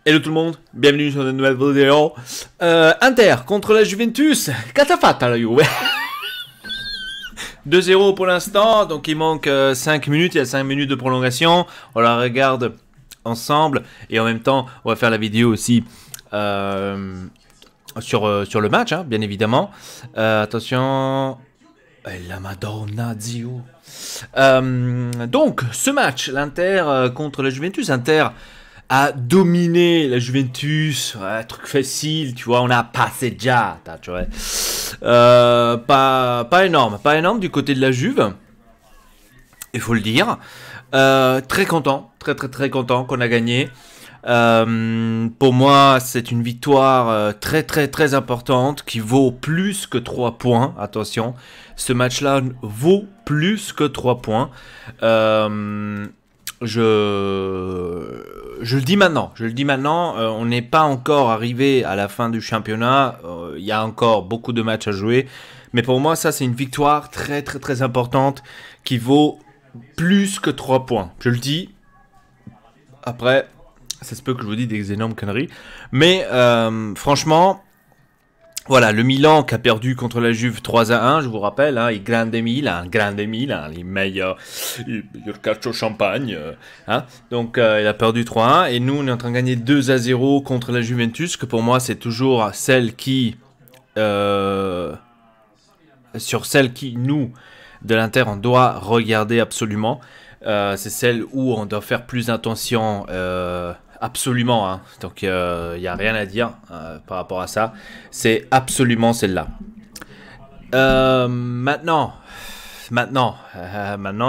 Hello tout le monde, bienvenue sur une nouvelle vidéo. Inter contre la Juventus. Qu'est-ce que t'as fait la Juve? 2-0 pour l'instant, donc il manque 5 minutes, il y a 5 minutes de prolongation. On la regarde ensemble et en même temps, on va faire la vidéo aussi sur le match, hein, bien évidemment. Attention, la Madonna Dio. Donc, ce match, l'Inter contre la Juventus, Inter a dominé la Juventus, ouais, truc facile, tu vois, on a passé déjà, tu vois. Pas énorme du côté de la Juve, il faut le dire. Très content, très content qu'on a gagné. Pour moi, c'est une victoire très importante qui vaut plus que 3 points. Attention, ce match-là vaut plus que 3 points. Je le dis maintenant, on n'est pas encore arrivé à la fin du championnat, il y a encore beaucoup de matchs à jouer, mais pour moi ça c'est une victoire très importante qui vaut plus que 3 points, je le dis. Après, ça se peut que je vous dise des énormes conneries, mais franchement, voilà, le Milan qui a perdu contre la Juve 3-1, je vous rappelle, hein, il grande Milan, les meilleurs calcio champagne, hein, donc il a perdu 3-1, et nous on est en train de gagner 2-0 contre la Juventus, que pour moi c'est toujours celle qui, nous, de l'Inter, on doit regarder absolument, c'est celle où on doit faire plus attention, absolument, hein. Donc il n'y a rien à dire par rapport à ça. C'est absolument celle-là. Maintenant,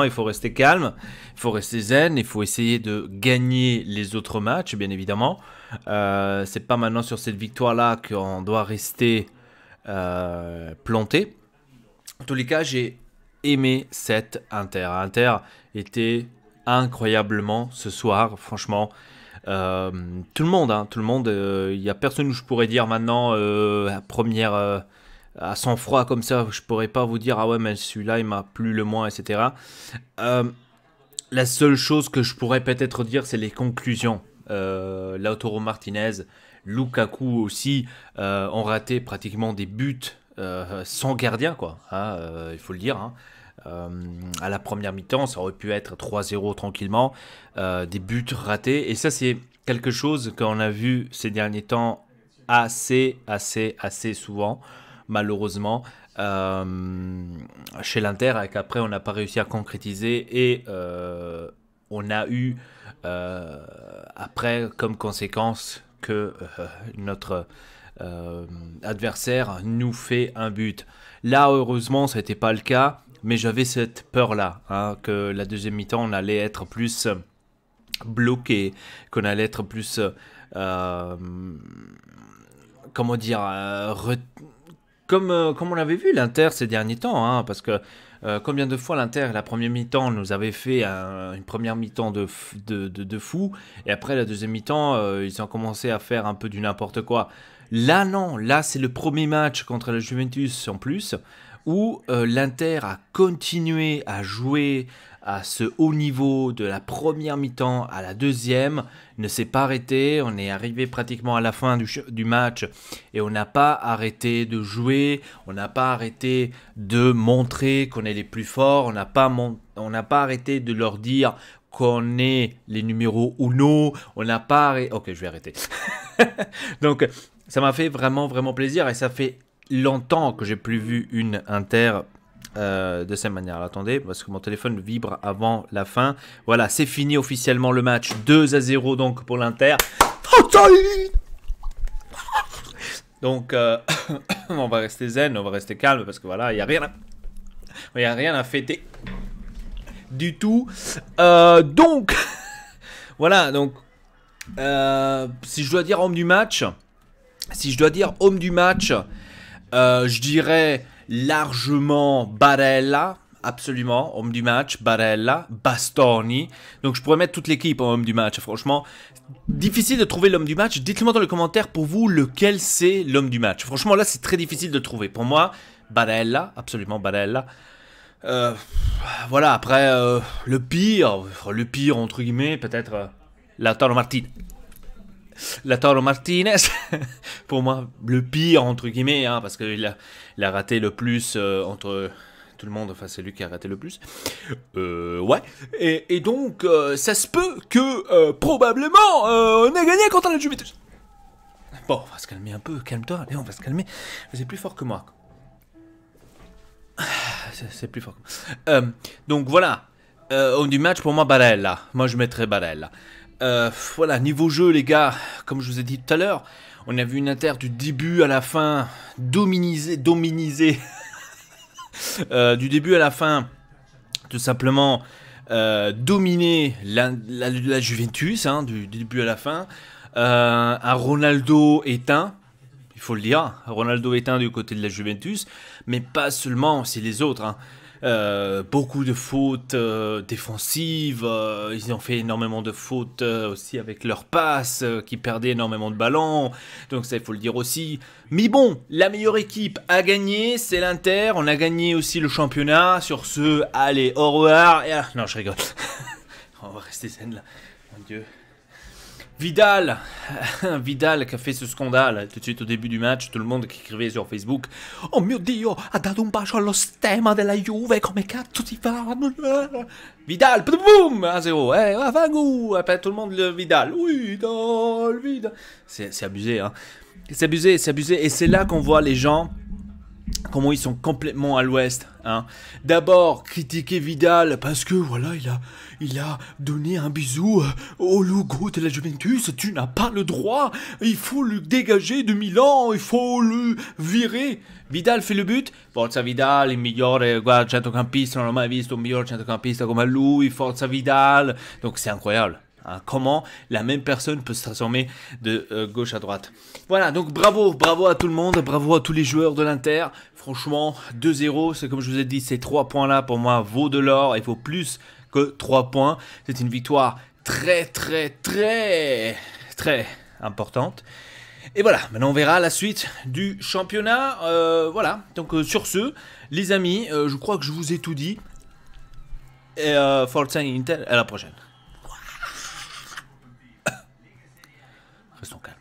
il faut rester calme, il faut rester zen, il faut essayer de gagner les autres matchs, bien évidemment. C'est pas maintenant sur cette victoire-là qu'on doit rester planté. En tous les cas, j'ai aimé cette Inter. Inter était incroyablement ce soir, franchement. Tout le monde, il n'y a personne où je pourrais dire maintenant à première, à sang froid comme ça, je pourrais pas vous dire ah ouais mais celui-là il m'a plu le moins, etc. La seule chose que je pourrais peut-être dire c'est les conclusions. Lautaro Martinez, Lukaku aussi ont raté pratiquement des buts sans gardien, quoi, hein, il faut le dire, hein. À la première mi-temps, ça aurait pu être 3-0 tranquillement, des buts ratés, et ça c'est quelque chose qu'on a vu ces derniers temps assez souvent, malheureusement, chez l'Inter, et qu'après on n'a pas réussi à concrétiser, et on a eu après comme conséquence que notre adversaire nous fait un but. Là heureusement ça n'était pas le cas, mais j'avais cette peur-là, hein, que la deuxième mi-temps, on allait être plus bloqué, qu'on allait être plus, comment dire, comme on avait vu l'Inter ces derniers temps, hein, parce que combien de fois l'Inter, la première mi-temps, nous avait fait une première mi-temps de fou, et après la deuxième mi-temps, ils ont commencé à faire un peu du n'importe quoi. Là non, là c'est le premier match contre la Juventus en plus, où l'Inter a continué à jouer à ce haut niveau de la première mi-temps à la deuxième, ne s'est pas arrêté, on est arrivé pratiquement à la fin du match et on n'a pas arrêté de jouer, on n'a pas arrêté de montrer qu'on est les plus forts, on n'a pas arrêté de leur dire qu'on est les numéros uno, on n'a pas arrêté... Ok, je vais arrêter. Donc, ça m'a fait vraiment plaisir, et ça fait longtemps que j'ai plus vu une Inter de cette manière. Attendez, parce que mon téléphone vibre avant la fin. Voilà, c'est fini officiellement le match. 2-0 donc pour l'Inter. Donc, on va rester zen, on va rester calme, parce que voilà, il n'y a rien à fêter du tout. Donc, voilà, donc, si je dois dire homme du match, je dirais largement Barella, absolument, homme du match, Barella, Bastoni. Donc je pourrais mettre toute l'équipe en homme du match, franchement. Difficile de trouver l'homme du match. Dites-le moi dans les commentaires pour vous lequel c'est l'homme du match. Franchement là c'est très difficile de trouver. Pour moi, Barella, absolument Barella. Voilà, après le pire entre guillemets, peut-être Lautaro Martinez. Lautaro Martinez, pour moi, le pire, entre guillemets, hein, parce qu'il il a raté le plus entre tout le monde, enfin c'est lui qui a raté le plus. Ouais, et donc ça se peut que probablement on ait gagné contre la Juventus. Bon, on va se calmer un peu, calme-toi, allez, on va se calmer. C'est plus fort que moi. C'est plus fort. Donc voilà, au du match, pour moi, Barella. Moi, je mettrais Barella. Voilà, niveau jeu, les gars, comme je vous ai dit tout à l'heure, on a vu une Inter du début à la fin dominiser. Du début à la fin, tout simplement dominer la Juventus, hein, du début à la fin. Un Ronaldo éteint, il faut le dire, Ronaldo éteint du côté de la Juventus, mais pas seulement, aussi les autres. Hein. Beaucoup de fautes défensives, ils ont fait énormément de fautes aussi avec leurs passes, qui perdaient énormément de ballons, donc ça il faut le dire aussi. Mais bon, la meilleure équipe a gagné, c'est l'Inter, on a gagné aussi le championnat, sur ce, allez, au revoir, et non je rigole, on va rester zen là, mon Dieu. Vidal, Vidal qui a fait ce scandale tout de suite au début du match, tout le monde qui écrivait sur Facebook: oh mio Dio, ha dato un bacio allo stemma della Juve, come cazzo si fa? Vidal, boum, 1-0, après tout le monde le Vidal, Vidal. C'est abusé, hein. C'est abusé, et c'est là qu'on voit les gens comment ils sont complètement à l'ouest. Hein. D'abord, critiquer Vidal parce que voilà, il a donné un bisou au logo de la Juventus. Tu n'as pas le droit. Il faut le dégager de Milan. Il faut le virer. Vidal fait le but. Forza Vidal, il migliore centrocampista. Non ho mai visto un miglior centrocampista come lui. Forza Vidal. Donc c'est incroyable. Hein, comment la même personne peut se transformer de gauche à droite. Voilà, donc bravo à tout le monde, bravo à tous les joueurs de l'Inter. Franchement, 2-0, c'est comme je vous ai dit, ces 3 points-là, pour moi, vaut de l'or. Il faut plus que 3 points. C'est une victoire très importante. Et voilà, maintenant on verra la suite du championnat. Voilà, donc sur ce, les amis, je crois que je vous ai tout dit. Et Forza Inter, à la prochaine. Restons calmes.